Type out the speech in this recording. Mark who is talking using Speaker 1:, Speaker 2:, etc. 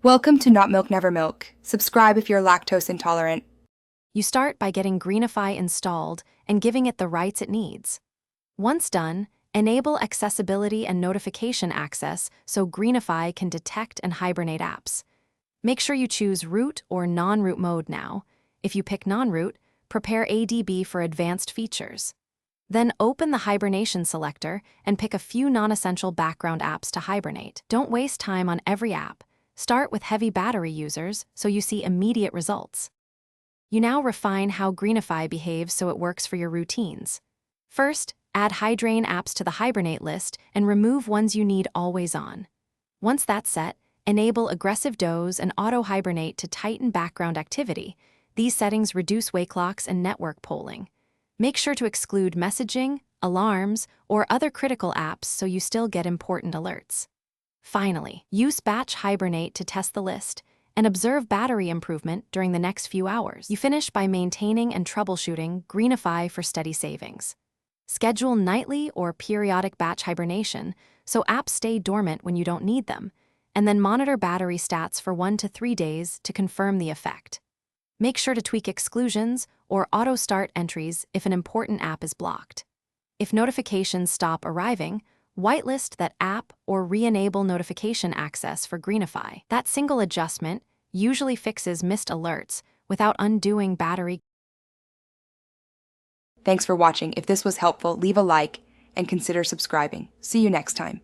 Speaker 1: Welcome to Not Milk Never Milk. Subscribe if you're lactose intolerant.
Speaker 2: You start by getting Greenify installed and giving it the rights it needs. Once done, enable accessibility and notification access so Greenify can detect and hibernate apps. Make sure you choose root or non-root mode now. If you pick non-root, prepare ADB for advanced features. Then open the hibernation selector and pick a few non-essential background apps to hibernate. Don't waste time on every app. Start with heavy battery users so you see immediate results. You now refine how Greenify behaves so it works for your routines. First, add Hydrain apps to the Hibernate list and remove ones you need always on. Once that's set, enable Aggressive Doze and Auto Hibernate to tighten background activity. These settings reduce wake clocks and network polling. Make sure to exclude messaging, alarms, or other critical apps so you still get important alerts. Finally, use Batch Hibernate to test the list and observe battery improvement during the next few hours. You finish by maintaining and troubleshooting Greenify for steady savings. Schedule nightly or periodic batch hibernation so apps stay dormant when you don't need them, and then monitor battery stats for 1 to 3 days to confirm the effect. Make sure to tweak exclusions or auto-start entries if an important app is blocked. If notifications stop arriving, whitelist that app or re-enable notification access for Greenify. That single adjustment usually fixes missed alerts without undoing battery.
Speaker 1: Thanks for watching. If this was helpful, leave a like and consider subscribing. See you next time.